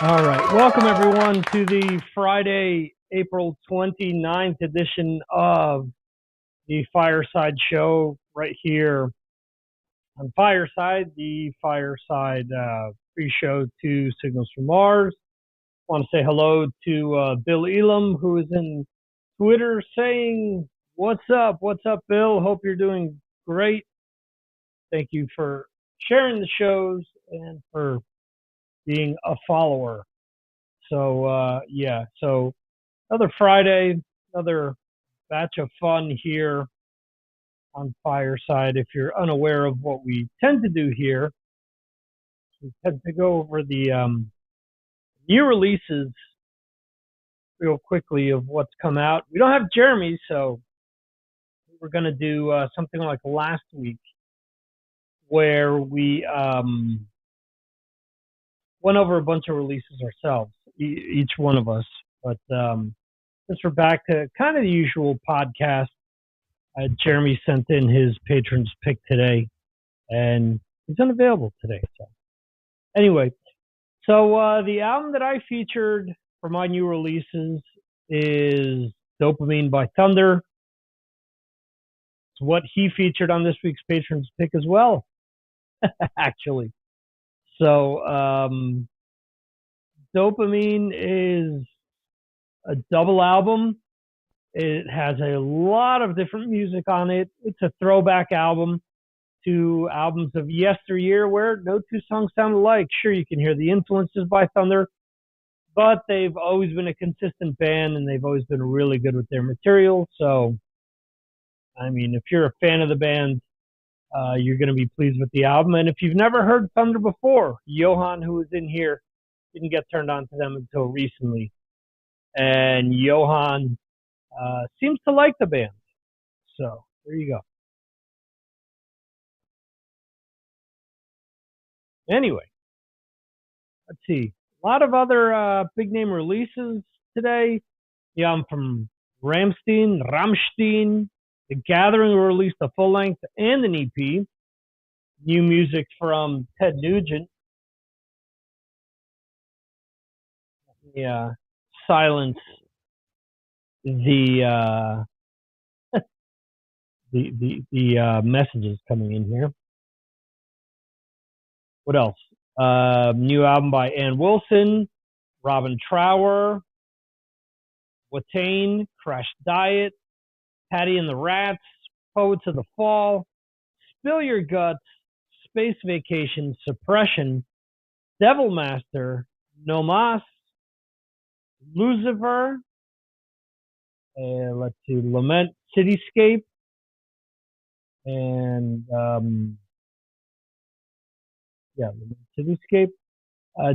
All right. Welcome, everyone, to the Friday, April 29th edition of the Fireside Show right here on Fireside, the Fireside pre-show to Signals from Mars. I want to say hello to Bill Elam, who is in Twitter saying, "What's up? What's up, Bill? Hope you're doing great. Thank you for sharing the shows and for being a follower." So another Friday, another batch of fun here on Fireside. If you're unaware of what we tend to do here, we tend to go over the new releases real quickly of what's come out. We don't have Jeremy, so we're going to do something like last week where we went over a bunch of releases ourselves, each one of us. But since we're back to kind of the usual podcast, Jeremy sent in his patron's pick today, and he's unavailable today. So anyway, the album that I featured for my new releases is Dopamine by Thunder. It's what he featured on this week's patron's pick as well, actually. So Dopamine is a double album. It has a lot of different music on it. It's a throwback album to albums of yesteryear where no two songs sound alike. Sure, you can hear the influences by Thunder, but they've always been a consistent band and they've always been really good with their material. So, I mean, if you're a fan of the band, you're going to be pleased with the album. And if you've never heard Thunder before, Johan, who was in here, didn't get turned on to them until recently. And Johan seems to like the band. So, there you go. Anyway, let's see. A lot of other big name releases today. Yeah, I'm from Rammstein. The Gathering released a full length and an EP. New music from Ted Nugent. Yeah, silence the messages coming in here. What else? New album by Ann Wilson, Robin Trower, Watain, Crash Diet, Patty and the Rats, Poets of the Fall, Spill Your Guts, Space Vacation, Suppression, Devil Master, No Mas, Lucifer, let's see, Lament Cityscape, and Lament Cityscape,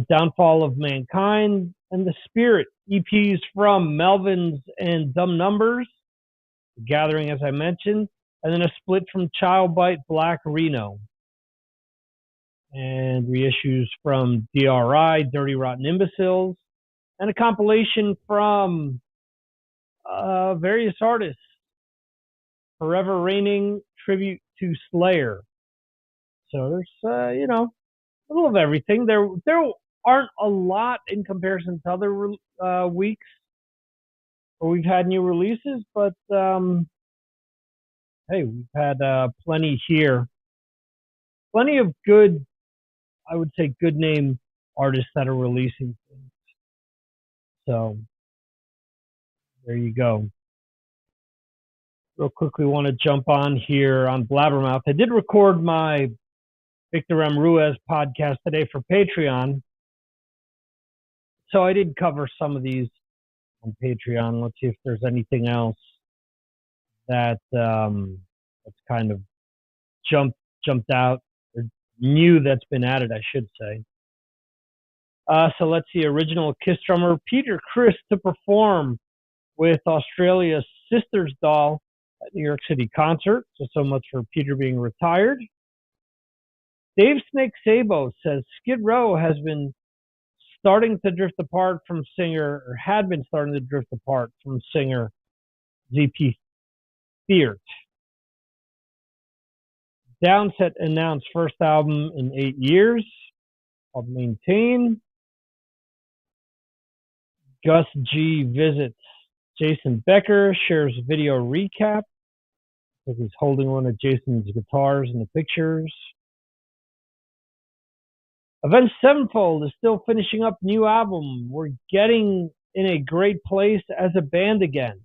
Downfall of Mankind, and The Spirit. EPs from Melvins and Dumb Numbers, Gathering, as I mentioned, and then a split from Child Bite Black Reno. And reissues from DRI, Dirty Rotten Imbeciles, and a compilation from various artists. Forever Raining, Tribute to Slayer. So there's, a little of everything. There aren't a lot in comparison to other weeks where we've had new releases, but hey, we've had plenty here. Plenty of good, I would say, good name artists that are releasing things. So there you go. Real quickly, want to jump on here on Blabbermouth. I did record my Victor M. Ruiz podcast today for Patreon. So I did cover some of these on Patreon. Let's see if there's anything else that that's kind of jumped out or new that's been added, I should say. So let's see. Original Kiss drummer Peter Criss to perform with Australia's Sisters Doll at New York City concert. So much for Peter being retired. Dave Snake Sabo says Skid Row has been starting to drift apart from singer, or had been starting to drift apart from singer ZP Feart. Downset announced first album in 8 years called Maintain. Gus G visits Jason Becker, shares video recap. He's holding one of Jason's guitars in the pictures. Avenged Sevenfold is still finishing up new album. We're getting in a great place as a band again.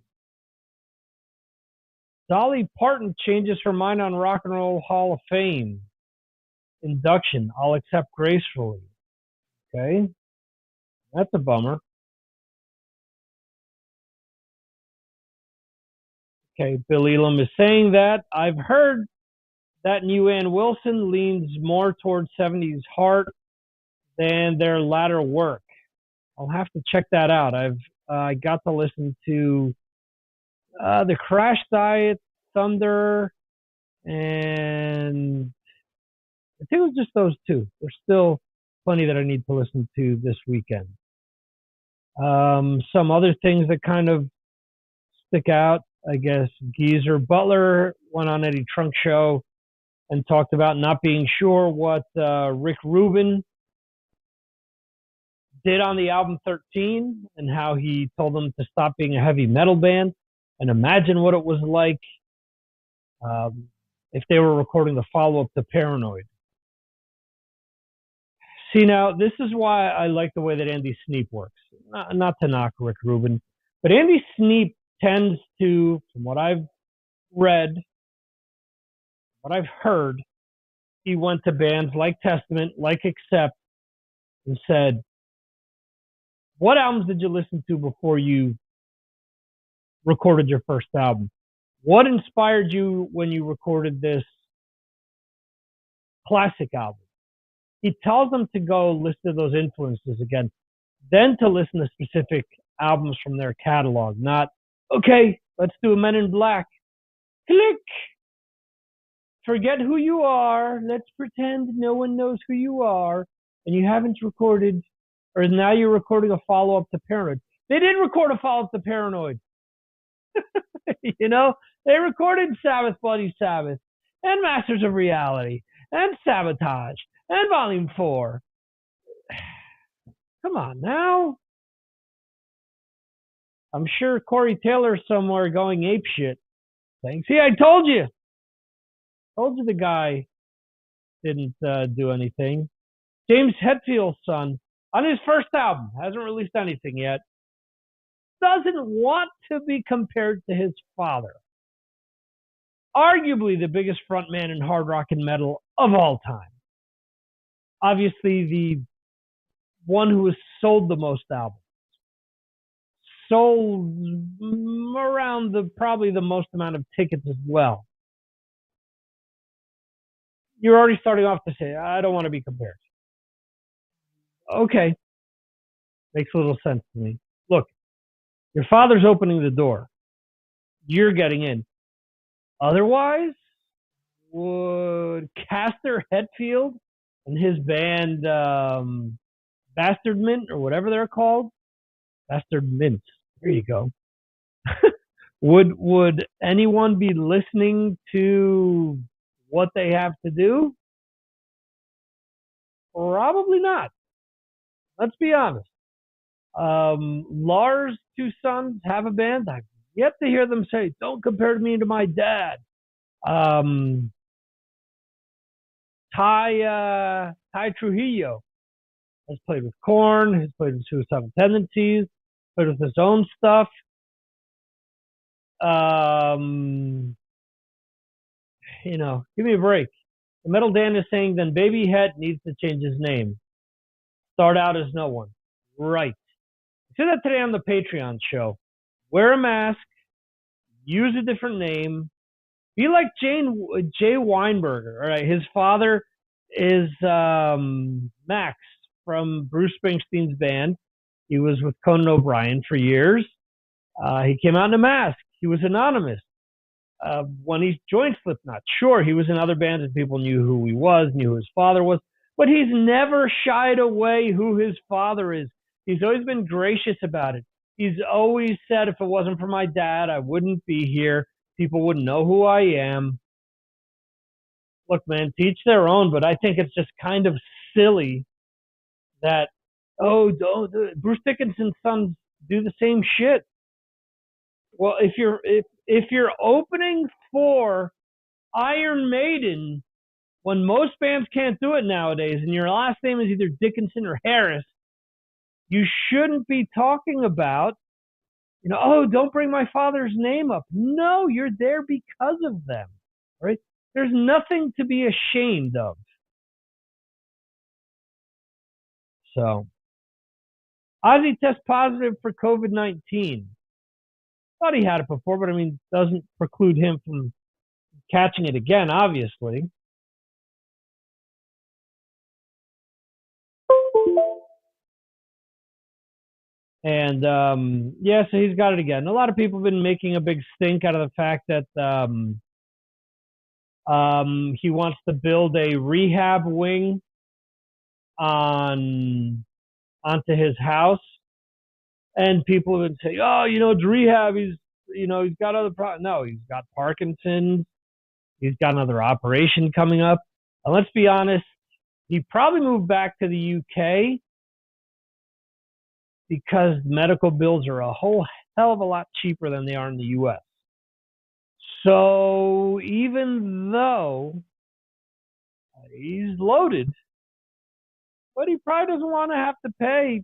Dolly Parton changes her mind on Rock and Roll Hall of Fame induction. I'll accept gracefully. Okay. That's a bummer. Okay. Bill Elam is saying that. I've heard that new Ann Wilson leans more towards 70s heart than their latter work. I'll have to check that out. I got to listen to the Crash Diet, Thunder, and I think it was just those two. There's still plenty that I need to listen to this weekend. Some other things that kind of stick out, I guess. Geezer Butler went on Eddie Trunk show and talked about not being sure what Rick Rubin did on the album 13 and how he told them to stop being a heavy metal band and imagine what it was like if they were recording the follow-up to Paranoid. See, now, this is why I like the way that Andy Sneap works. Not to knock Rick Rubin, but Andy Sneap tends to, from what I've read, what I've heard, he went to bands like Testament, like Accept, and said, what albums did you listen to before you recorded your first album? What inspired you when you recorded this classic album? He tells them to go listen to those influences again, then to listen to specific albums from their catalog, not, okay, let's do a Men in Black. Click. Forget who you are. Let's pretend no one knows who you are. And you haven't recorded, or now you're recording a follow-up to Paranoid. They did record a follow-up to Paranoid. You know, they recorded Sabbath, Bloody Sabbath, and Masters of Reality, and Sabotage, and Volume 4. Come on now. I'm sure Corey Taylor's somewhere going apeshit, saying, see, I told you. Told you the guy didn't do anything. James Hetfield's son, on his first album, hasn't released anything yet, doesn't want to be compared to his father. Arguably the biggest frontman in hard rock and metal of all time. Obviously the one who has sold the most albums. Sold around probably the most amount of tickets as well. You're already starting off to say, I don't want to be compared. Okay. Makes a little sense to me. Look, your father's opening the door. You're getting in. Otherwise, would Castor Hetfield and his band Bastard Mint, or whatever they're called, Bastard Mint, there you go, would anyone be listening to what they have to do? Probably not. Let's be honest. Lars' two sons have a band. I've yet to hear them say, don't compare me to my dad. Ty Trujillo has played with Korn, has played with Suicidal Tendencies, played with his own stuff. You know, give me a break. The Metal Dan is saying then Baby Het needs to change his name. Start out as no one. Right. I said that today on the Patreon show. Wear a mask, use a different name, be like Jay Weinberger. All right, his father is Max from Bruce Springsteen's band. He was with Conan O'Brien for years. He came out in a mask. He was anonymous. When he joined Slipknot, sure, he was in other bands and people knew who he was, knew who his father was, but he's never shied away who his father is. He's always been gracious about it. He's always said, if it wasn't for my dad, I wouldn't be here. People wouldn't know who I am. Look, man, to each their own, but I think it's just kind of silly that, Bruce Dickinson's son's do the same shit. Well, if you're opening for Iron Maiden when most bands can't do it nowadays, and your last name is either Dickinson or Harris, you shouldn't be talking about, oh, don't bring my father's name up. No, you're there because of them, right? There's nothing to be ashamed of. So, Ozzy tests positive for COVID-19. Thought he had it before, but doesn't preclude him from catching it again, obviously. And so he's got it again. A lot of people have been making a big stink out of the fact that he wants to build a rehab wing onto his house, and people would say, "Oh, it's rehab. He's got other problems." No, he's got Parkinson's. He's got another operation coming up. And let's be honest, he probably moved back to the UK because medical bills are a whole hell of a lot cheaper than they are in the US. So even though he's loaded, but he probably doesn't want to have to pay,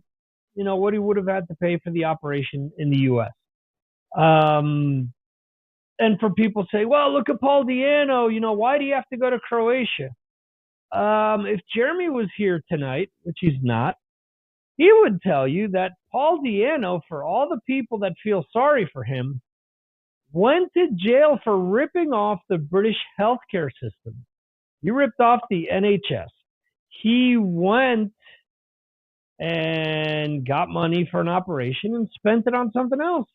what he would have had to pay for the operation in the US. And for people to say, well, look at Paul Di'Anno, why do you have to go to Croatia? If Jeremy was here tonight, which he's not, he would tell you that Paul Di'Anno, for all the people that feel sorry for him, went to jail for ripping off the British healthcare system. He ripped off the NHS. He went and got money for an operation and spent it on something else.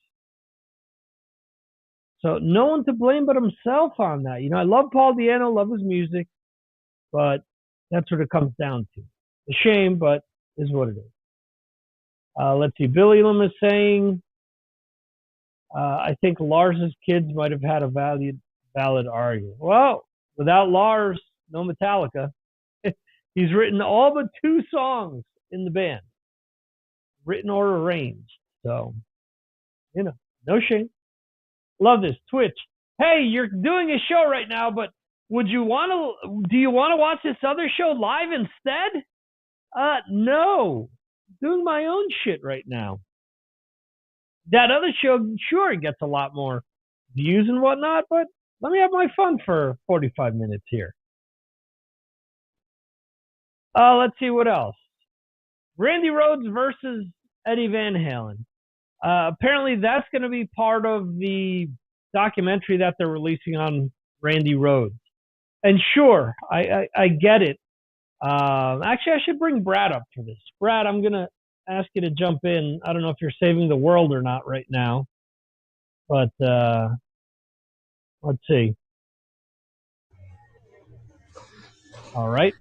So no one to blame but himself on that. I love Paul Di'Anno, love his music, but that's what it comes down to. A shame, but is what it is. Let's see. Billy Lim is saying, I think Lars's kids might have had a valid argument. Well, without Lars, no Metallica. He's written all but 2 songs in the band, written or arranged. So, no shame. Love this. Twitch. Hey, you're doing a show right now, but do you want to watch this other show live instead? No. I'm doing my own shit right now. That other show, sure, it gets a lot more views and whatnot, but let me have my fun for 45 minutes here. Let's see what else. Randy Rhodes versus Eddie Van Halen. Apparently, that's going to be part of the documentary that they're releasing on Randy Rhodes. And sure, I get it. Actually, I should bring Brad up for this. Brad, I'm going to ask you to jump in. I don't know if you're saving the world or not right now, but let's see. All right.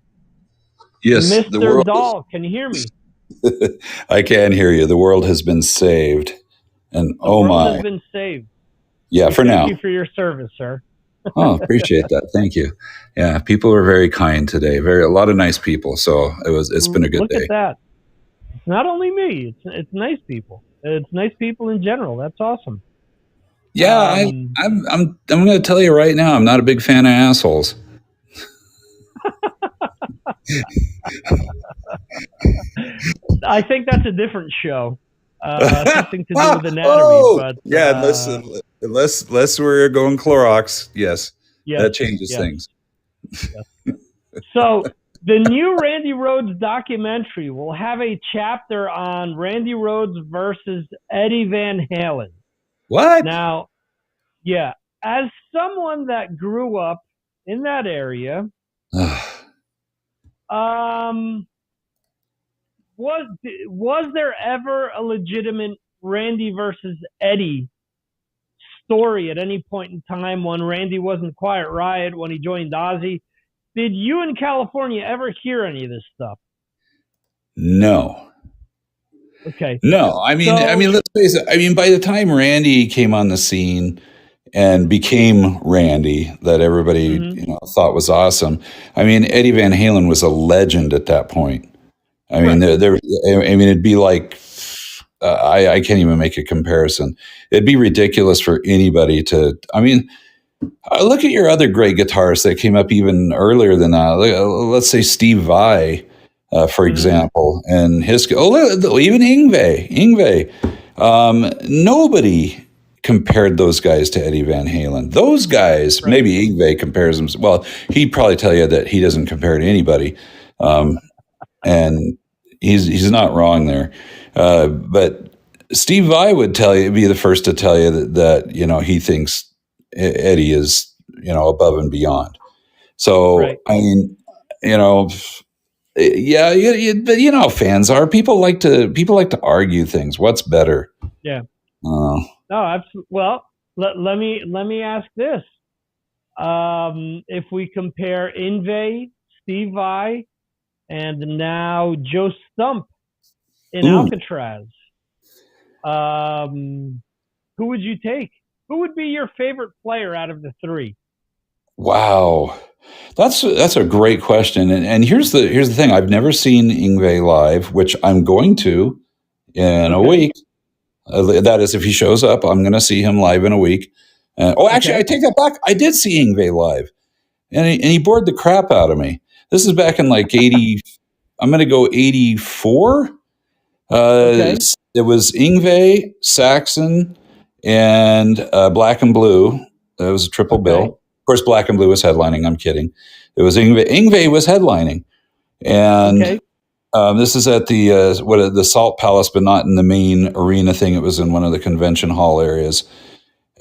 Yes, Mr. Dahl, can you hear me? I can hear you. The world has been saved. And the world has been saved. Yeah, for now. Thank you for your service, sir. Oh, appreciate that. Thank you. Yeah, people were very kind today. A lot of nice people. So it's been a good day. Look at that. It's not only me. It's nice people. It's nice people in general. That's awesome. Yeah, I'm going to tell you right now, I'm not a big fan of assholes. I think that's a different show. Something to do with anatomy. But yeah, unless we're going Clorox, yes, that changes things. Yes. So the new Randy Rhodes documentary will have a chapter on Randy Rhodes versus Eddie Van Halen. What? Now, yeah, as someone that grew up in that area, was there ever a legitimate Randy versus Eddie story at any point in time when Randy was in Quiet Riot, when he joined Ozzy? Did you in California ever hear any of this stuff? No. Okay. No, I mean, let's face it. By the time Randy came on the scene and became Randy, that everybody thought was awesome. Eddie Van Halen was a legend at that point. It'd be like I can't even make a comparison. It'd be ridiculous for anybody to. I mean, look at your other great guitarists that came up even earlier than that. Let's say Steve Vai, for example, and his even Yngwie. Nobody compared those guys to Eddie Van Halen. Those guys, maybe Yngwie compares them. Well, he'd probably tell you that he doesn't compare to anybody, and he's not wrong there. But Steve Vai would be the first to tell you that he thinks Eddie is above and beyond. So I mean, yeah, but how fans are. People like to argue things. What's better? Yeah. No, absolutely. Well, let me ask this: if we compare Yngwie, Steve Vai, and now Joe Stump in Alcatraz, who would you take? Who would be your favorite player out of the three? Wow, that's a great question. And here's the thing: I've never seen Yngwie live, which I'm going to in a week. That is, if he shows up, I'm going to see him live in a week. Actually, I take that back. I did see Yngwie live, and he bored the crap out of me. This is back in like 80. I'm going to go 84. It was Yngwie, Saxon, and Black and Blue. That was a triple bill. Of course, Black and Blue was headlining. I'm kidding. It was Yngwie. Yngwie was headlining, and this is at the Salt Palace, but not in the main arena thing. It was in one of the convention hall areas.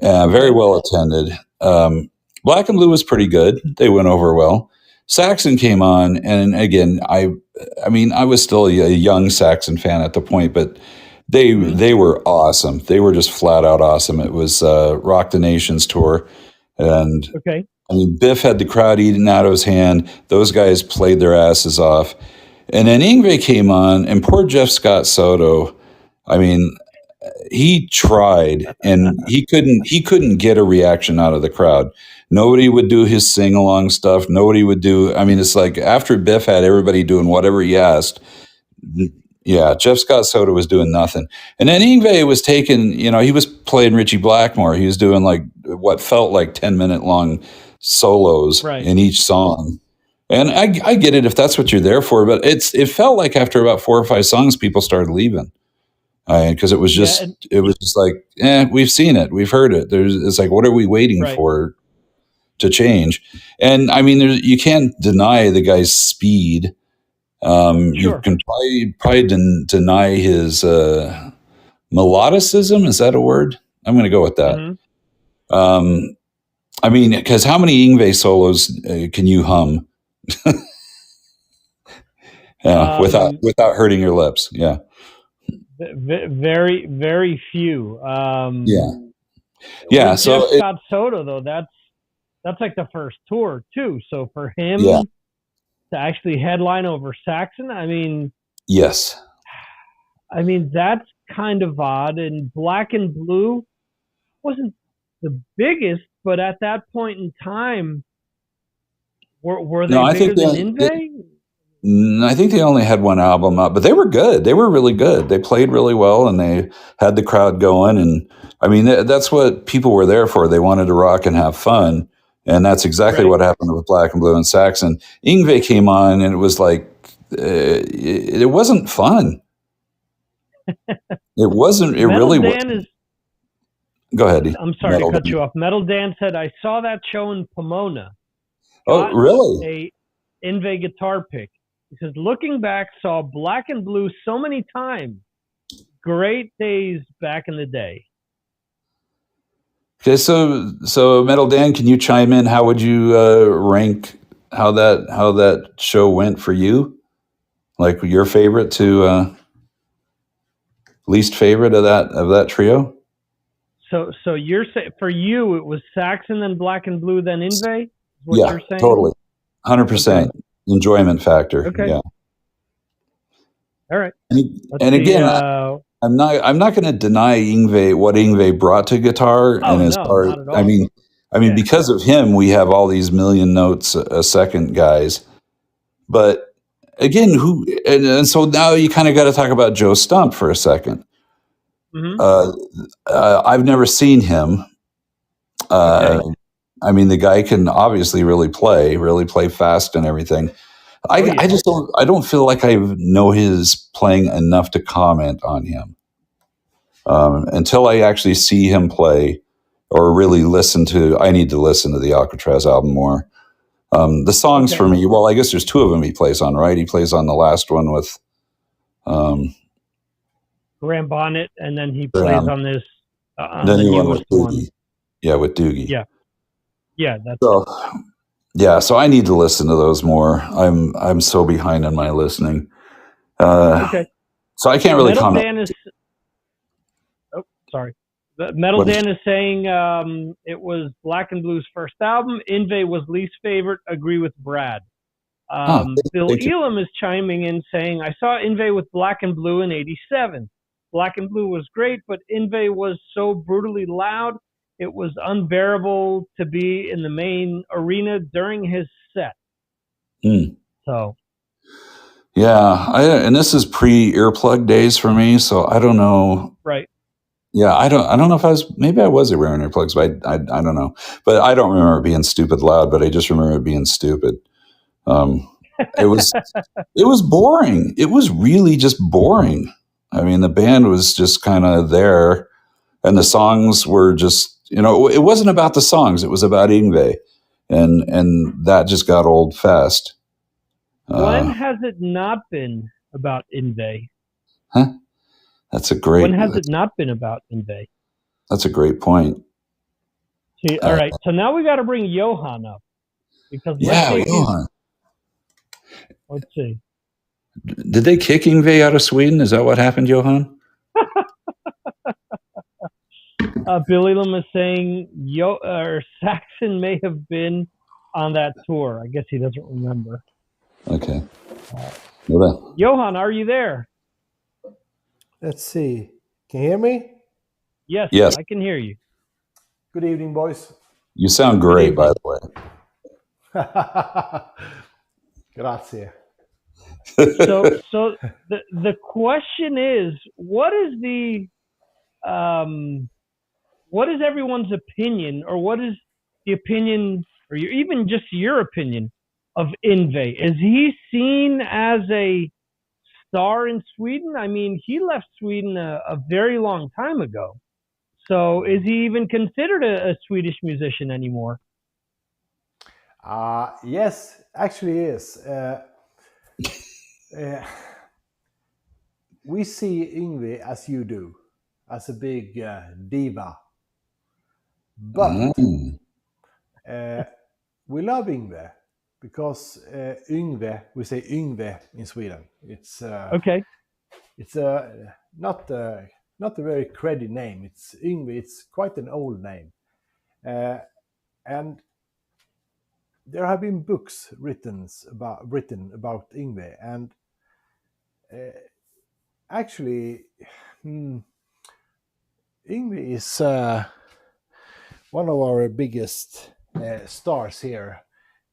Very well attended. Black and Blue was pretty good. They went over well. Saxon came on, and again, I mean, I was still a young Saxon fan at the point, but they were awesome. They were just flat out awesome. It was Rock the Nations tour, and I mean, Biff had the crowd eating out of his hand. Those guys played their asses off, and then Yngwie came on, and poor Jeff Scott Soto. I mean, he tried, and he couldn't get a reaction out of the crowd. Nobody would do his sing-along stuff. Nobody would do, I mean, it's like after Biff had everybody doing whatever he asked, Jeff Scott Soto was doing nothing. And then Yngwie was taking, he was playing Richie Blackmore. He was doing like what felt like 10-minute long solos in each song. And I get it if that's what you're there for, but it felt like after about 4 or 5 songs, people started leaving. Because it was just like, we've seen it, we've heard it. It's like, what are we waiting for to change? And I mean, you can't deny the guy's speed. You can probably deny his melodicism. Is that a word? I'm going to go with that. I mean, because how many Yngwie solos can you hum? Without hurting your lips? Yeah. Very, very few. So Scott Soto, though, that's like the first tour too. So for him to actually headline over Saxon, I mean, that's kind of odd. And Black and Blue wasn't the biggest, but at that point in time, were they bigger than Yngwie? I think they only had one album up, but they were good. They were really good. They played really well, and they had the crowd going. And I mean, that's what people were there for. They wanted to rock and have fun, and that's exactly what happened with Black and Blue and Saxon. Yngwie came on, and it was like it wasn't fun. It wasn't. It really wasn't. Go ahead. I'm sorry to cut you off. Metal Dan said, "I saw that show in Pomona." Oh, really? A Yngwie guitar pick. He says, looking back, saw Black and Blue so many times. Great days back in the day. Okay, so Metal Dan, can you chime in? How would you rank how that show went for you? Like your favorite to least favorite of that trio? So you're saying for you it was Saxon, then Black and Blue, then Yngwie? What you're saying? Totally, 100% enjoyment factor. Okay. Yeah. All right. And again, I'm not going to deny what Yngwie brought to guitar and his part. Not at all. I mean, because of him, we have all these million notes a second guys. But again, and so now you kind of got to talk about Joe Stump for a second. Mm-hmm. I've never seen him. Okay. I mean, the guy can obviously really play fast and everything. Oh I yeah. just don't feel like I know his playing enough to comment on him until I actually see him play or really listen to. I need to listen to the Alcatraz album more. The songs Okay. for me, well, I guess there's two of them he plays on, right? He plays on the last one with Graham Bonnet, and then he plays Graham, on this on the the new one with newest one. Doogie. Yeah, with Doogie. Yeah. Yeah. That's it. So yeah, so I need to listen to those more. I'm so behind on my listening. Okay. So I can't really Metal comment. Dan is. Oh, sorry. Metal What is, Dan is saying it was Black and Blue's first album. Inve was least favorite. Agree with Brad. huh, Bill thank you. Elam is chiming in saying, I saw Inve with Black and Blue in '87. Black and Blue was great, but Inve was so brutally loud, it was unbearable to be in the main arena during his set. Hmm. So, Yeah, and this is pre-earplug days for me, so I don't know. right. Yeah, I don't know if maybe I was wearing earplugs, but I don't know. But I don't remember it being stupid loud, but I just remember it being stupid. Um, it was it was boring. It was really just boring. I mean, the band was just kind of there, and the songs were just, it wasn't about the songs. It was about Ingve, and that just got old fast. When has it not been about Inve? Huh? That's a When great has it not been about Inve? that's a great point. See, all right. So now we got to bring Johan up because let's Yeah, see if he's. Johan. Let's see. Did they kick Ingve out of Sweden? Is that what happened, Johan? Bill Elam is saying Saxon may have been on that tour. I guess he doesn't remember. Okay. Well, Johan, are you there? Let's see. Can you hear me? Yes, yes, I can hear you. Good evening, boys. you sound great, by the way. Grazie. So the question is, what is everyone's opinion, or what is the opinion, or even just your opinion of Inve? Is he seen as a star in Sweden? I mean, he left Sweden a very long time ago. So is he even considered a Swedish musician anymore? Yes, actually he is. We see Yngwie as you do, as a big diva. But we love Yngwie because Yngwie, we say Yngwie in Sweden. It's Okay. It's not a very credit name. It's Yngwie. It's quite an old name, and there have been books written about Yngwie, and actually, Yngwie is one of our biggest stars here,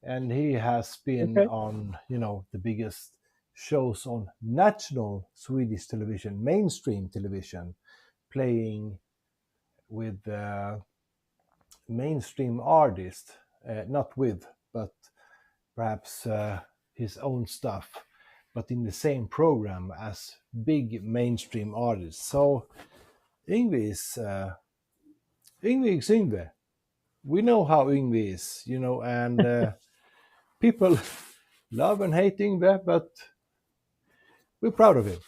and he has been on the biggest shows on national Swedish television, mainstream television, playing with mainstream artists, not with, but perhaps his own stuff, but in the same program as big mainstream artists. So Yngwie is Yngwie. We know how Yngwie is, and people love and hate Yngwie, but we're proud of him.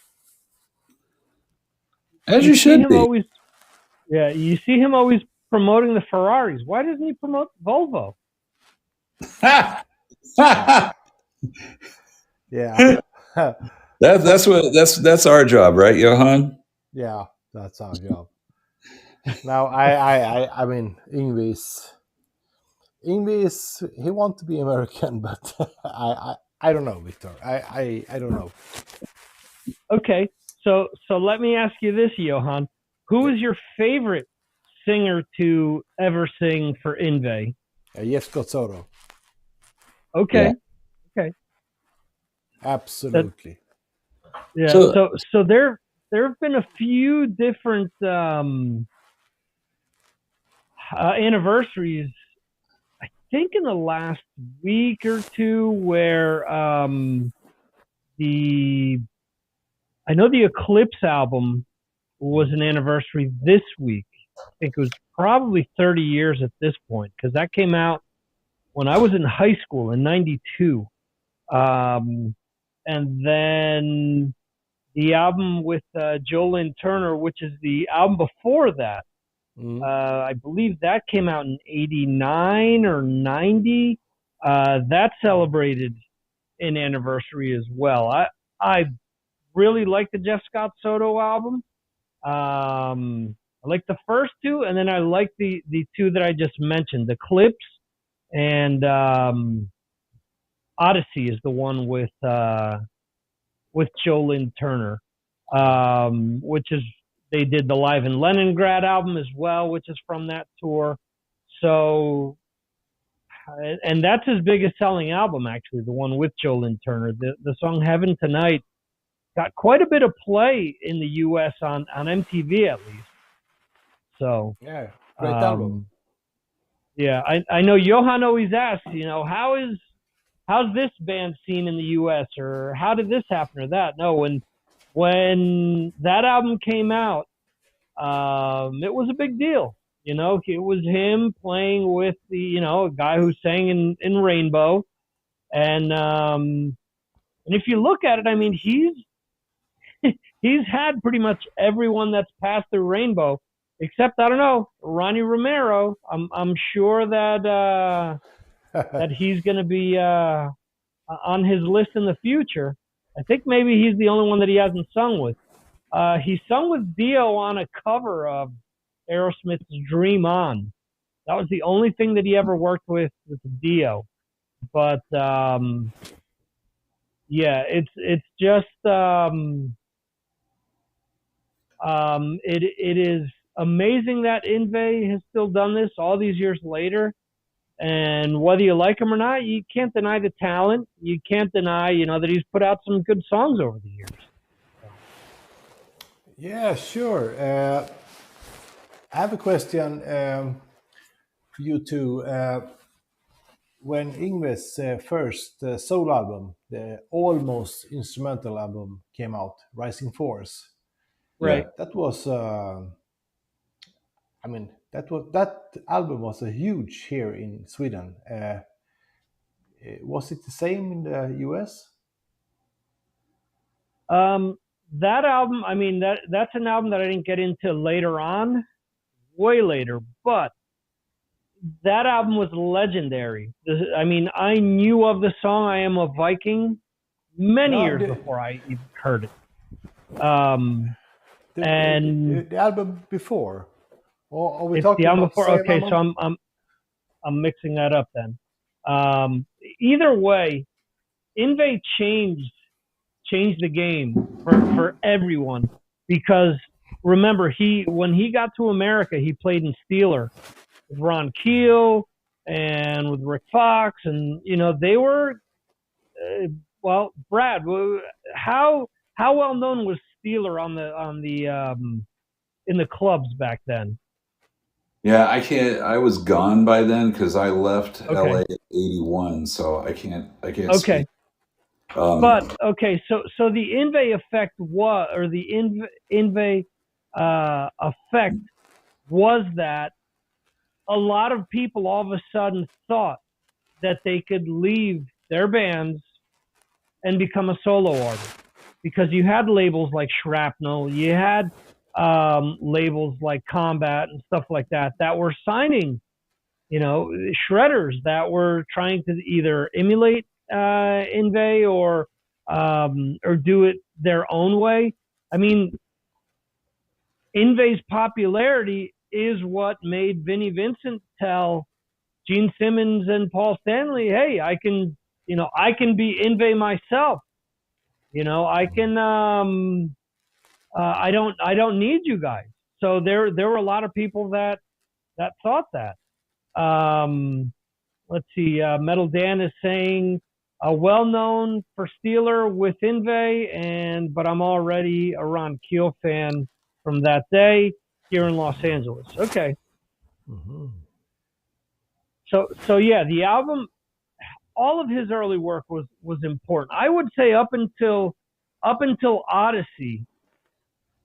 As you should be. You see him always promoting the Ferraris. Why doesn't he promote Volvo? Yeah. That's our job, right, Johan? Yeah, that's our job. Now, I mean, Yngwie is he wants to be American, but I don't know, Victor. I don't know. Okay, so let me ask you this, Johan. Who is your favorite singer to ever sing for Yngwie? Yes, Soto. Okay. Yeah. Okay. Absolutely. So they're there have been a few different anniversaries. I think in the last week or two, where I know the Eclipse album was an anniversary this week. I think it was probably 30 years at this point, because that came out when I was in high school in '92. And then the album with Joe Lynn Turner, which is the album before that, I believe that came out in '89 or '90. That celebrated an anniversary as well. I really like the Jeff Scott Soto album. I like the first two, and then I like the two that I just mentioned, the Clips and Odyssey is the one with Joe Lynn Turner, which is, they did the Live in Leningrad album as well, which is from that tour. So, and that's his biggest selling album, actually, the one with Joe Lynn Turner. The song Heaven Tonight got quite a bit of play in the U.S. on MTV, at least. So, yeah, great album. Yeah, I know Johan always asks, how's this band seen in the U.S., or how did this happen or that? No, when that album came out, it was a big deal. It was him playing with a guy who sang in Rainbow, and if you look at it, I mean, he's had pretty much everyone that's passed through Rainbow, except, I don't know, Ronnie Romero. I'm sure that that he's going to be on his list in the future. I think maybe he's the only one that he hasn't sung with. He sung with Dio on a cover of Aerosmith's Dream On. That was the only thing that he ever worked with Dio. But yeah, it's just it is amazing that Yngwie has still done this all these years later. And whether you like him or not, you can't deny the talent. You can't deny, that he's put out some good songs over the years. Yeah, sure. I have a question for you two. When Yngwie's first solo album, the almost instrumental album, came out, Rising Force, Right? that was, that album was a huge here in Sweden. Was it the same in the US? That album, I mean, that's an album that I didn't get into later on, way later, but that album was legendary. I mean, I knew of the song "I Am a Viking" many years before I even heard it. The album before, or are we talking the album about before? the same Okay, album? so I'm mixing that up then. Either way, Yngwie changed the game for everyone, because remember, when he got to America, he played in Steeler with Ron Keel and with Rick Fox, and they were well, Brad, how well known was Steeler on the in the clubs back then? Yeah, I can't. I was gone by then because I left Okay. LA at '81, so I can't. Okay. Speak. But okay, so the Yngwie effect the Yngwie effect was that a lot of people all of a sudden thought that they could leave their bands and become a solo artist, because you had labels like Shrapnel, you had labels like Combat and stuff like that were signing, shredders that were trying to either emulate Yngwie or do it their own way. I mean, Yngwie's popularity is what made Vinnie Vincent tell Gene Simmons and Paul Stanley, "Hey, I can be Yngwie myself. I can. I don't need you guys." So there were a lot of people that thought that. Let's see. Metal Dan is saying well known for Steeler with Ingve, but I'm already a Ron Keel fan from that day here in Los Angeles. Okay. Mm-hmm. So yeah, the album, all of his early work was important. I would say up until Odyssey,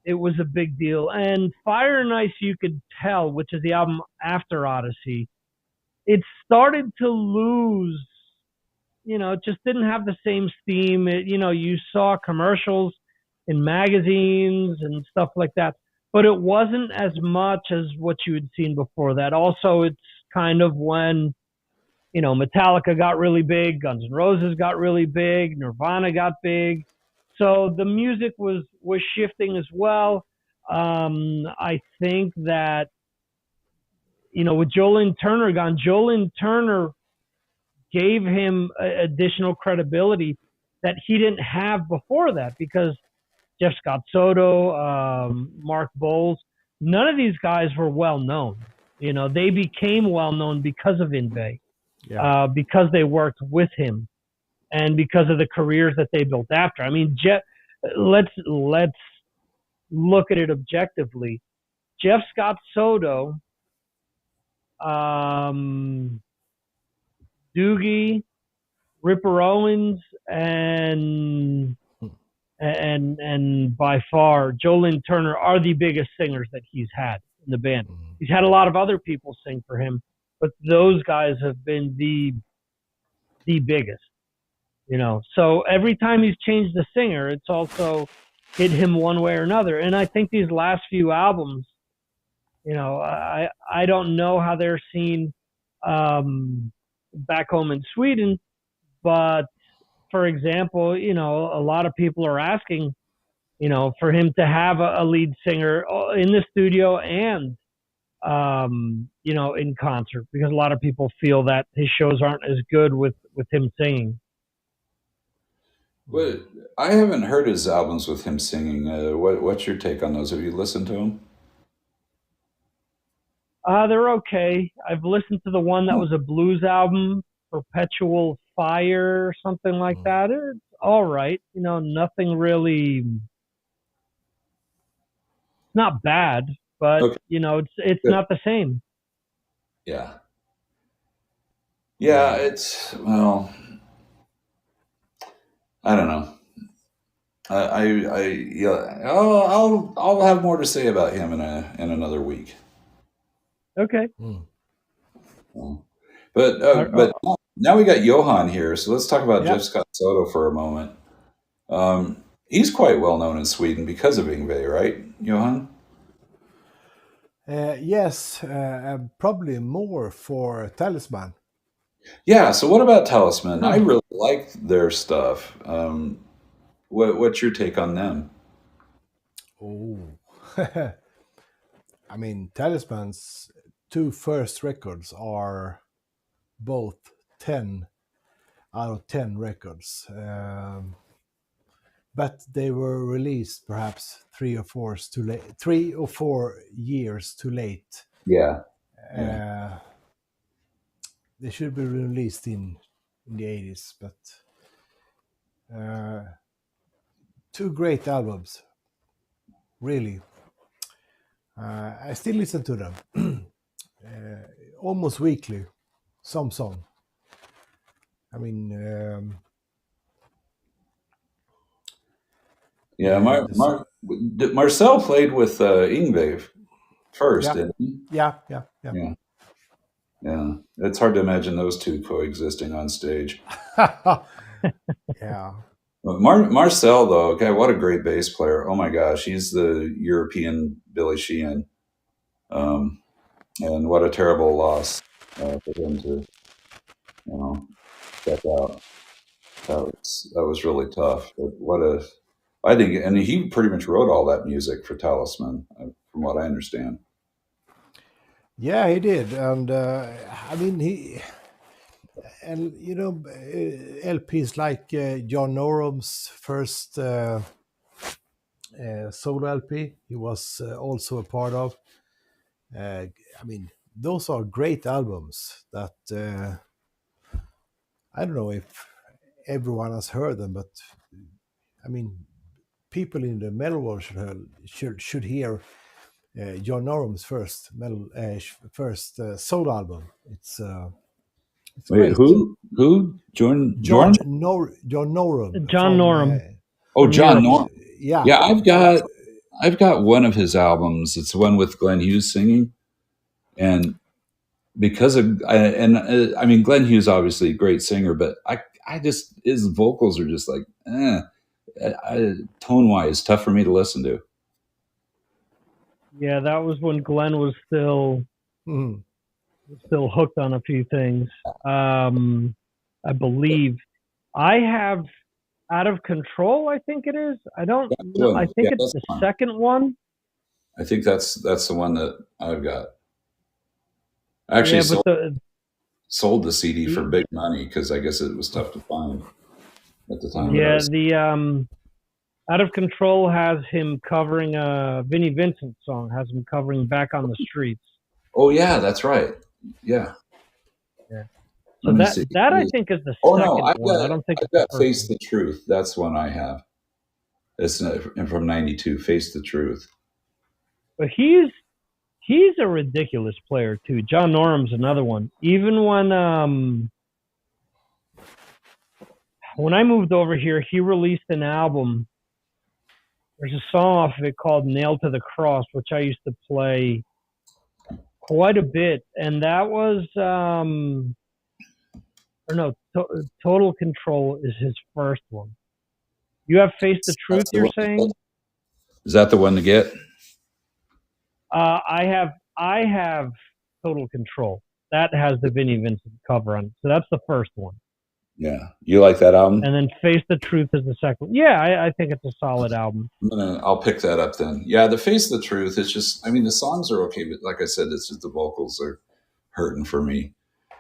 it was a big deal. And Fire and Ice, you could tell, which is the album after Odyssey, it started to lose. It just didn't have the same steam. You saw commercials in magazines and stuff like that, but it wasn't as much as what you had seen before that. Also, it's kind of when Metallica got really big, Guns N' Roses got really big, Nirvana got big. So the music was shifting as well. I think that, with Joe Turner gone, Joe Turner gave him additional credibility that he didn't have before that, because Jeff Scott Soto, Mark Bowles, none of these guys were well known. They became well known because of Ingve. Yeah. Because they worked with him and because of the careers that they built after. I mean, let's look at it objectively. Jeff Scott Soto, Doogie, Ripper Owens, and by far Jolene Turner are the biggest singers that he's had in the band. Mm-hmm. He's had a lot of other people sing for him, but those guys have been the biggest. So every time he's changed the singer, it's also hit him one way or another. And I think these last few albums, I don't know how they're seen back home in Sweden, but for example, a lot of people are asking, for him to have a lead singer in the studio and in concert, because a lot of people feel that his shows aren't as good with him singing. But I haven't heard his albums with him singing. What's your take on those? Have you listened to them? They're okay. I've listened to the one that was a blues album, Perpetual Fire or something like that. It's all right. Nothing really. It's not bad, but Okay. it's Good. not the same. Yeah. Yeah, it's, well, I don't know. Yeah, I'll have more to say about him in another week. Okay. But now we got Johan here, so let's talk about Yeah. Jeff Scott Soto for a moment. He's quite well known in Sweden because of Ingve, right, Johan? Yes, probably more for Talisman. Yeah. So what about Talisman? I really like their stuff. What's your take on them? Oh, I mean, Talisman's two first records are both 10 out of 10 records. But they were released perhaps 3 or 4 years too late. Yeah. They should be released in the 80s, but two great albums, really. I still listen to them almost weekly, some song. I mean, Yeah, Marcel played with Ingve first, didn't he? Yeah. Yeah. It's hard to imagine those two coexisting on stage. Yeah. But Marcel, though, okay, what a great bass player! Oh my gosh, he's the European Billy Sheehan, and what a terrible loss for him to, check out. That was really tough. But I think, and he pretty much wrote all that music for Talisman, from what I understand. Yeah, he did, and I mean LPs like John Norum's first solo LP, he was also a part of. I mean, those are great albums that I don't know if everyone has heard them, but I mean, people in the metal world should hear John Norum's first solo album. It's Wait, great. who? Jordan? John Norum. John Norum. John Norm. Yeah. Yeah, I've got one of his albums. It's the one with Glenn Hughes singing, and because of I mean, Glenn Hughes obviously a great singer, but I just his vocals are just like tone wise tough for me to listen to. Yeah, that was when Glenn was still hooked on a few things. I believe I have Out of Control. I think it is. I don't know. I think it's the second one. I think that's the one that I've got. I actually sold the CD for big money because I guess it was tough to find at the time. Yeah, the Out of Control has him covering a Vinnie Vincent song. Has him covering Back on the Streets. Oh yeah, that's right. Yeah. So that I think is the second one. I don't think I've got Face the Truth. That's one I have. It's from '92. Face the Truth. But he's a ridiculous player too. John Norum's another one. Even when I moved over here, he released an album. There's a song off of it called "Nailed to the Cross," which I used to play quite a bit, and that was Total Control is his first one. You have Face the Truth, you're saying? Is that the one to get? I have Total Control. That has the Vinnie Vincent cover on it. So that's the first one. Yeah. You like that album? And then Face the Truth is the second one. Yeah, I think it's a solid album. I'll pick that up then. Yeah, the Face the Truth, it's just, I mean, the songs are okay, but like I said, it's just the vocals are hurting for me.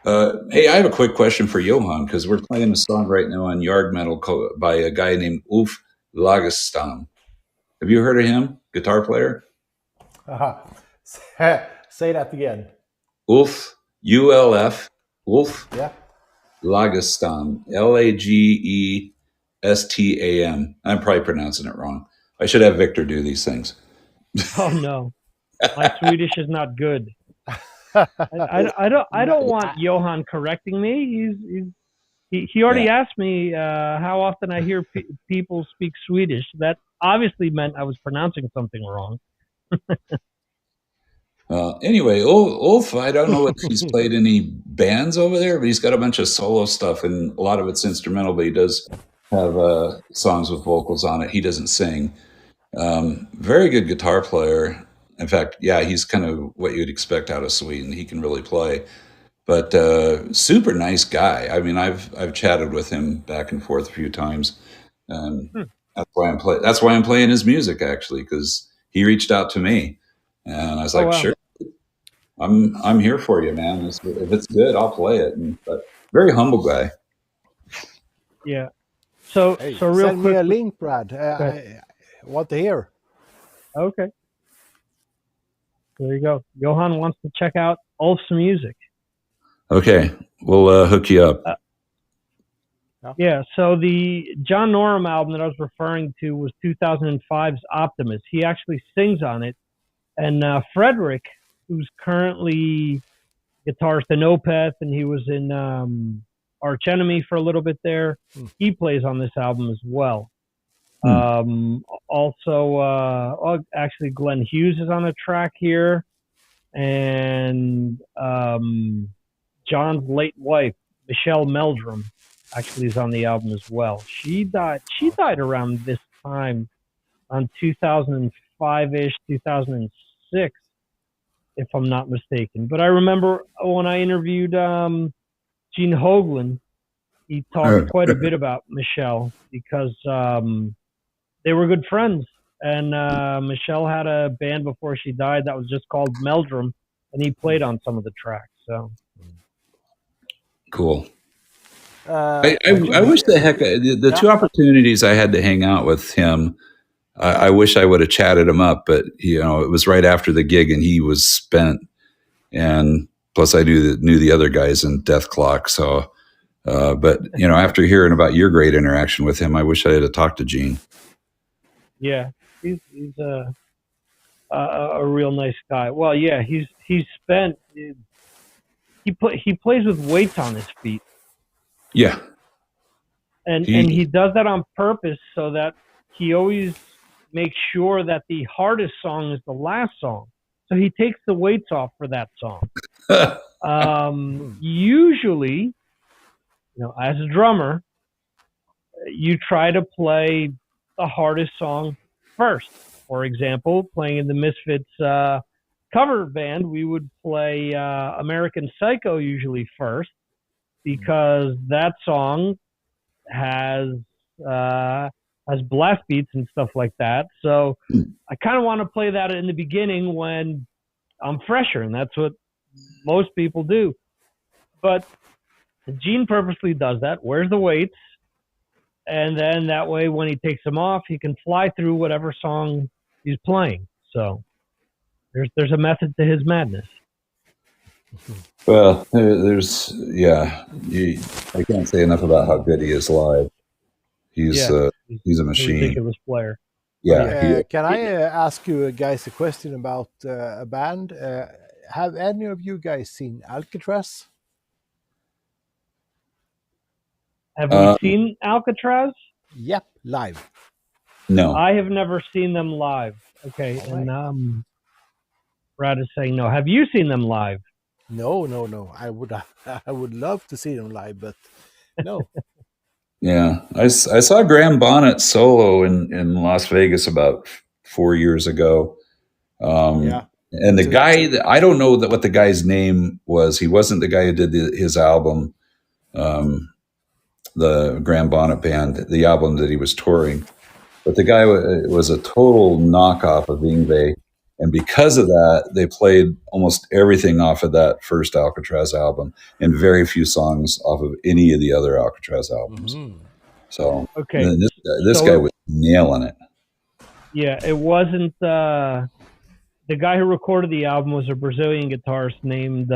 Hey, I have a quick question for Johan, because we're playing a song right now on Yard Metal by a guy named Ulf Lagestam. Have you heard of him? Guitar player? Say that again. Ulf, U-L-F, Ulf yeah. Lagestam, Lagestam. I'm probably pronouncing it wrong. I should have Victor do these things. Oh, no. My Swedish is not good. I don't want Johan correcting me. He already asked me how often I hear people speak Swedish. That obviously meant I was pronouncing something wrong. Anyway, Ulf, I don't know if he's played any bands over there, but he's got a bunch of solo stuff, and a lot of it's instrumental, but he does have songs with vocals on it. He doesn't sing. Very good guitar player. In fact, yeah, he's kind of what you'd expect out of Sweden. He can really play, but super nice guy. I mean, I've chatted with him back and forth a few times. That's why I'm playing his music, actually, because he reached out to me, and I was like, sure, I'm here for you, man. If it's good, I'll play it. But very humble guy. Yeah. So real send quick, me a link, Brad. I want to hear. Okay. There you go. Johan wants to check out Ulf's music. Okay, we'll hook you up. Yeah, so the John Norum album that I was referring to was 2005's Optimist. He actually sings on it. And Frederick, who's currently guitarist in Opeth, and he was in Arch Enemy for a little bit there, he plays on this album as well. Actually, Glenn Hughes is on a track here, and John's late wife, Michelle Meldrum, actually is on the album as well. She died around this time, on 2005-ish, 2006, if I'm not mistaken. But I remember when I interviewed Gene Hoglan, he talked quite a bit about Michelle because they were good friends. And Michelle had a band before she died that was just called Meldrum, and he played on some of the tracks. So cool. I wish the two opportunities I had to hang out with him, I wish I would have chatted him up, but it was right after the gig and he was spent, and plus I knew the other guys in Death Clock, so But after hearing about your great interaction with him, I wish I had talked to Gene. Yeah, he's a real nice guy. Well, yeah, he plays with weights on his feet. Yeah, and he does that on purpose so that he always makes sure that the hardest song is the last song. So he takes the weights off for that song. Usually, as a drummer, you try to play the hardest song first. For example, playing in the Misfits cover band, we would play American Psycho usually first, because that song has blast beats and stuff like that. So I kind of want to play that in the beginning when I'm fresher, and that's what most people do. But Gene purposely does that, wears the weights, and then that way when he takes them off, he can fly through whatever song he's playing. So there's a method to his madness. Well, I can't say enough about how good he is live. He's a machine. A ridiculous player. Yeah. Can I ask you guys a question about a band? Have any of you guys seen Alcatraz? Have we seen Alcatraz? Yep, live. No, I have never seen them live. Okay, right. And Brad is saying no. Have you seen them live? No. I would love to see them live, but no. Yeah, I saw Graham Bonnet solo in Las Vegas about 4 years ago. And the guy, I don't know what the guy's name was. He wasn't the guy who did his album, the Graham Bonnet Band, the album that he was touring. But the guy was a total knockoff of Yngwie. And because of that, they played almost everything off of that first Alcatraz album and very few songs off of any of the other Alcatraz albums. Mm-hmm. So this guy was nailing it. Yeah, it wasn't the guy who recorded the album was a Brazilian guitarist named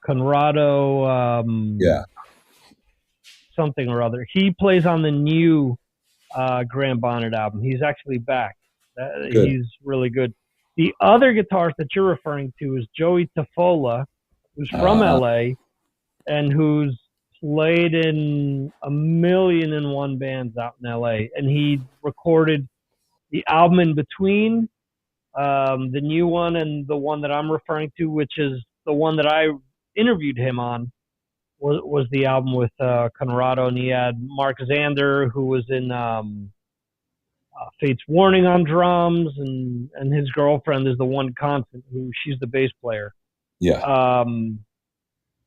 Conrado something or other. He plays on the new Graham Bonnet album. He's actually back. He's really good. The other guitarist that you're referring to is Joey Tafola, who's from LA and who's played in 1,000,001 bands out in LA. And he recorded the album in between, the new one and the one that I'm referring to, which is the one that I interviewed him on, was the album with Conrado. And he had Mark Zander, who was in Fate's Warning on drums, and his girlfriend is the one constant, who she's the bass player. Yeah.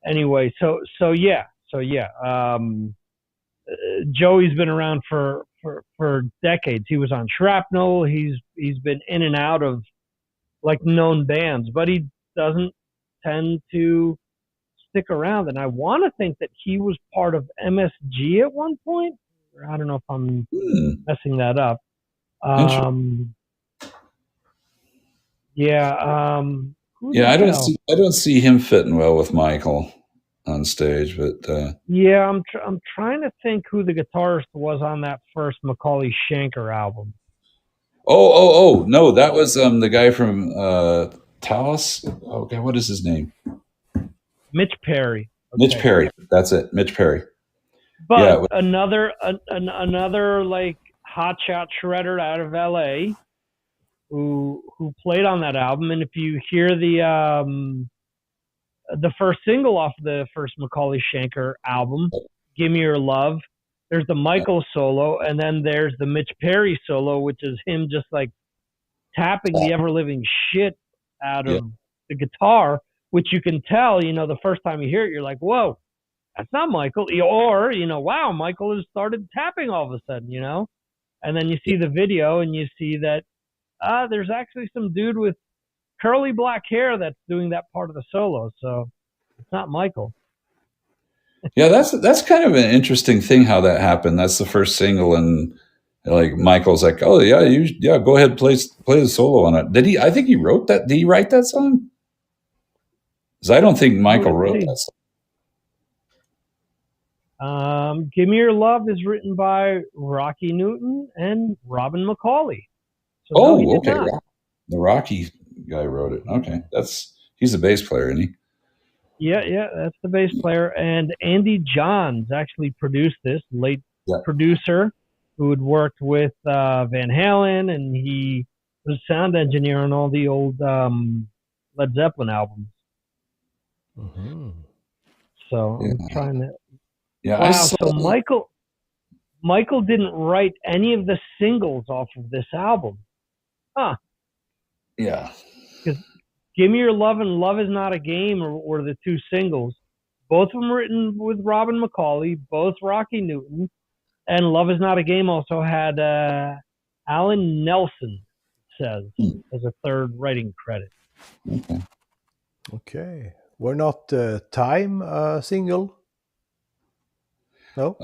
Anyway, so yeah. Joey's been around for decades. He was on Shrapnel. He's been in and out of like known bands, but he doesn't tend to stick around. And I want to think that he was part of MSG at one point. I don't know if I'm messing that up. I don't see him fitting well with Michael on stage, but I'm trying to think who the guitarist was on that first Macaulay Schenker album. Oh no, that was the guy from Talos. Okay, what is his name? Mitch Perry. Okay. Mitch Perry, that's it, Mitch Perry. But another like hotshot shredder out of LA who played on that album. And if you hear the first single off the first Macaulay Schenker album, Give Me Your Love, there's the Michael solo, and then there's the Mitch Perry solo, which is him just like tapping the ever-living shit out of the guitar, which you can tell, the first time you hear it, you're like, whoa, that's not Michael. Or, wow, Michael has started tapping all of a sudden, And then you see the video and you see that there's actually some dude with curly black hair that's doing that part of the solo. So it's not Michael. Yeah, that's kind of an interesting thing how that happened. That's the first single, and like Michael's like, "Oh yeah, go ahead, play the solo on it." Did he? I think he wrote that. Did he write that song? Because I don't think Michael wrote that song. Give Me Your Love is written by Rocky Newton and Robin McCauley. So no, he did okay. not. The Rocky guy wrote it. Okay, he's a bass player, isn't he? Yeah, that's the bass player. And Andy Johns actually produced this, late producer who had worked with Van Halen, and he was sound engineer on all the old Led Zeppelin albums. Mm-hmm. So I'm trying to. Yeah, wow. So Michael didn't write any of the singles off of this album. Huh. Yeah. Because Give Me Your Love and Love Is Not a Game were the two singles. Both of them written with Robin McCauley, both Rocky Newton. And Love Is Not a Game also had Alan Nelson, it says, as a third writing credit. Okay. We're not Time single? No?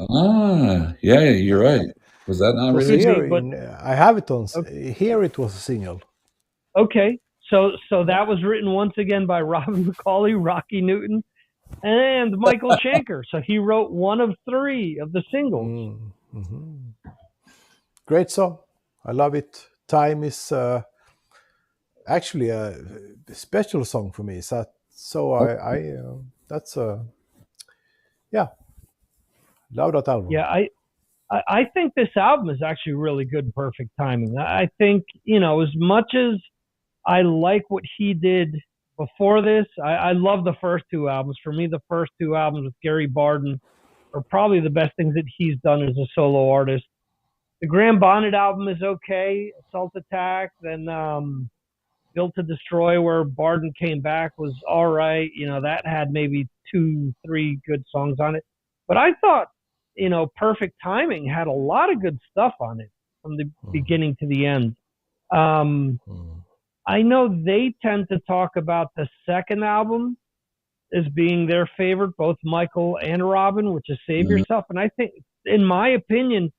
Yeah, you're right. Was that not released? Here I have it on. Okay. Here it was a single. Okay. So that was written once again by Robin McCauley, Rocky Newton, and Michael Schenker. So he wrote one of three of the singles. Mm-hmm. Great song. I love it. Time is actually a special song for me. So I that's love that album. Yeah, I think this album is actually really good, perfect timing. I think, as much as I like what he did before this, I love the first two albums. For me, the first two albums with Gary Barden are probably the best things that he's done as a solo artist. The Graham Bonnet album is okay. Assault Attack, then Built to Destroy, where Barden came back, was all right. That had maybe 2-3 good songs on it. But I thought, Perfect Timing had a lot of good stuff on it from the beginning to the end. I know they tend to talk about the second album as being their favorite, both Michael and Robin, which is Save Yourself. And I think, in my opinion,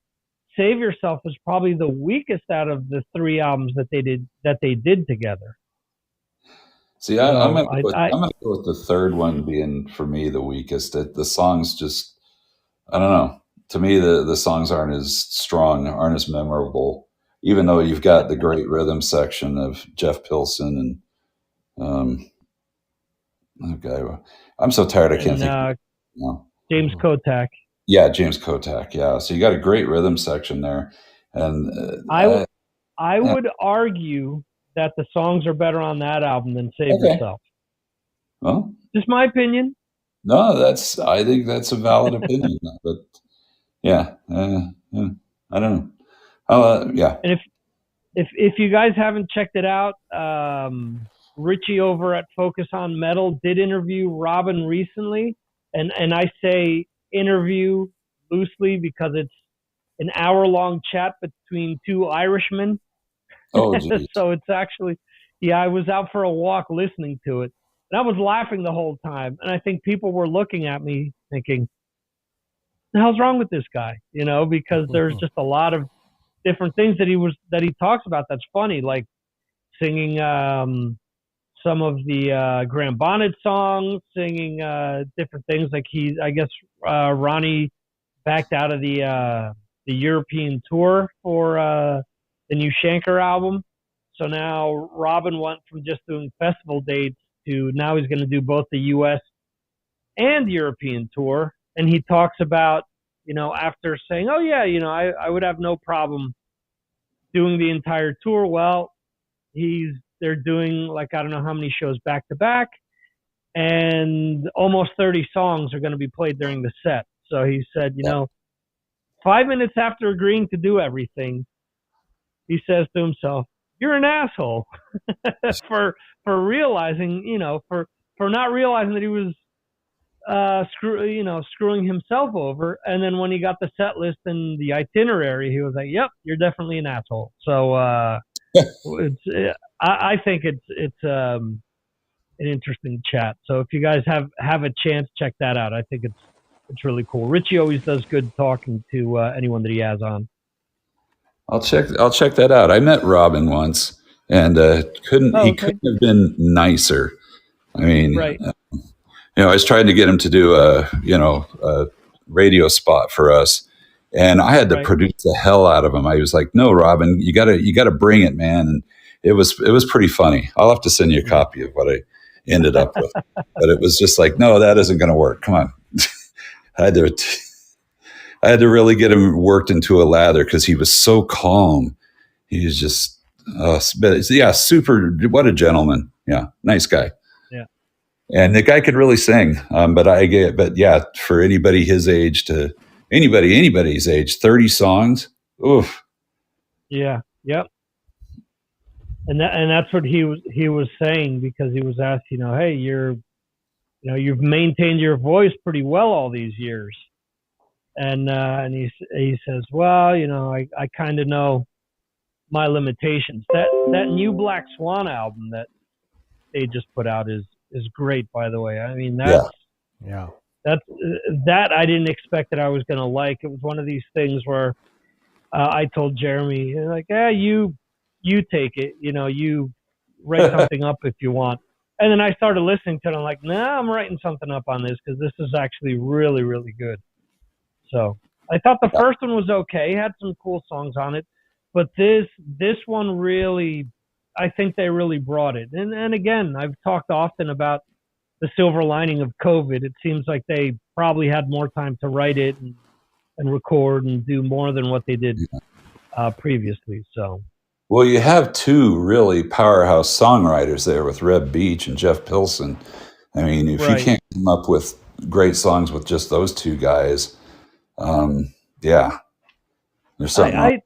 Save Yourself was probably the weakest out of the three albums that they did together. See, I'm gonna go with the third one being, for me, the weakest. The songs just, I don't know. To me, the songs aren't as strong, aren't as memorable, even though you've got the great rhythm section of Jeff Pilson and okay, I'm so tired I can't think. James Kotak. Yeah, James Kotak. Yeah, so you got a great rhythm section there, and I would argue that the songs are better on that album than Save Yourself. Well, just my opinion. No, I think that's a valid opinion, but yeah, I don't know. Yeah. And if you guys haven't checked it out, Richie over at Focus on Metal did interview Robin recently, and I say interview loosely because it's an hour-long chat between two Irishmen. Oh, geez. So it's actually, I was out for a walk listening to it, and I was laughing the whole time. And I think people were looking at me thinking, "What the hell's wrong with this guy?" Because there's just a lot of different things that he talks about that's funny, like singing some of the Graham Bonnet songs, singing different things. Like Ronnie backed out of the European tour for the new Schenker album. So now Robin went from just doing festival dates to now he's going to do both the U.S. and European tour. And he talks about, after saying, "Oh yeah, I would have no problem doing the entire tour." Well, they're doing like, I don't know how many shows back to back, and almost 30 songs are going to be played during the set. So he said, 5 minutes after agreeing to do everything, he says to himself, "You're an asshole," for realizing, for not realizing that he was screwing himself over. And then when he got the set list and the itinerary, he was like, "Yep, you're definitely an asshole." So I think it's an interesting chat. So if you guys have a chance, check that out. I think it's really cool. Richie always does good talking to anyone that he has on. I'll check that out. I met Robin once, and couldn't have been nicer. I mean, right. I was trying to get him to do a radio spot for us. And I had to produce the hell out of him. I was like, "No, Robin, you gotta bring it, man." And it was pretty funny. I'll have to send you a copy of what I ended up with. But it was just like, no, that isn't going to work. Come on. I had to really get him worked into a lather because he was so calm. He was just, super. What a gentleman. Yeah, nice guy. Yeah. And the guy could really sing. But yeah, for anybody his age to anybody's age, 30 songs. Oof. Yeah. Yep. And that's what he was saying, because he was asked, hey, you've maintained your voice pretty well all these years. And he says, well, I kind of know my limitations. That new Black Swan album that they just put out is great, by the way. I mean, that I didn't expect that I was going to like. It was one of these things where I told Jeremy, like, you take it, you write something up if you want. And then I started listening to it. I'm like, nah, I'm writing something up on this because this is actually really, really good. So I thought the first one was okay, had some cool songs on it, but this one really, I think they really brought it. And again, I've talked often about the silver lining of COVID. It seems like they probably had more time to write it and record and do more than what they did previously. So. Well, you have two really powerhouse songwriters there with Reb Beach and Jeff Pilson. I mean, if you can't come up with great songs with just those two guys, there's something.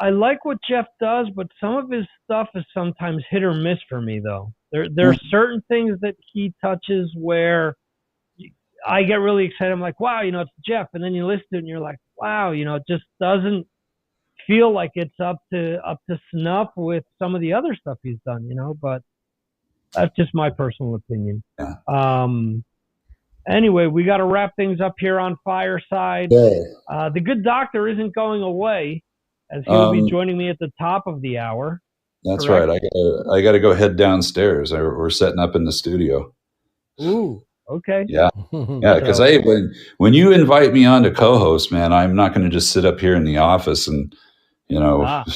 I like what Jeff does, but some of his stuff is sometimes hit or miss for me, though. There are certain things that he touches where I get really excited. I'm like, wow, it's Jeff. And then you listen to it and you're like, wow, it just doesn't feel like it's up to snuff with some of the other stuff he's done, but that's just my personal opinion. Yeah. Anyway, we got to wrap things up here on Fireside. Yeah. The good doctor isn't going away, as he'll be joining me at the top of the hour. That's correct? Right. I gotta go head downstairs. We're setting up in the studio. Ooh, okay. Yeah. Yeah, because when you invite me on to co-host, man, I'm not going to just sit up here in the office and we got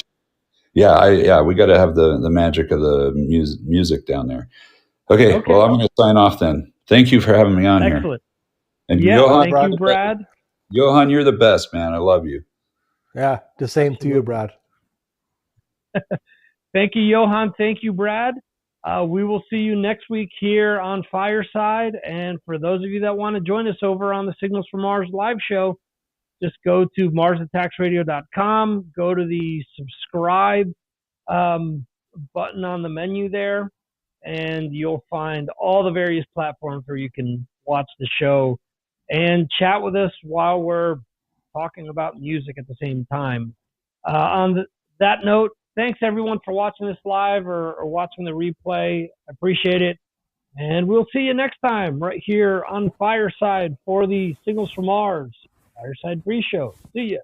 to have the magic of the music down there. Okay, well, I'm going to sign off then. Thank you for having me on here. Excellent. And Johan, thank you, Brad. Johan, you're the best, man. I love you. Yeah, the same to you, Brad. Thank you, Johan. Thank you, Brad. We will see you next week here on Fireside. And for those of you that want to join us over on the Signals from Mars live show, just go to MarsAttacksRadio.com, go to the subscribe button on the menu there, and you'll find all the various platforms where you can watch the show and chat with us while we're talking about music at the same time. On that note, thanks everyone for watching this live or watching the replay. I appreciate it. And we'll see you next time right here on Fireside for the Signals from Mars Fireside pre-show. See ya.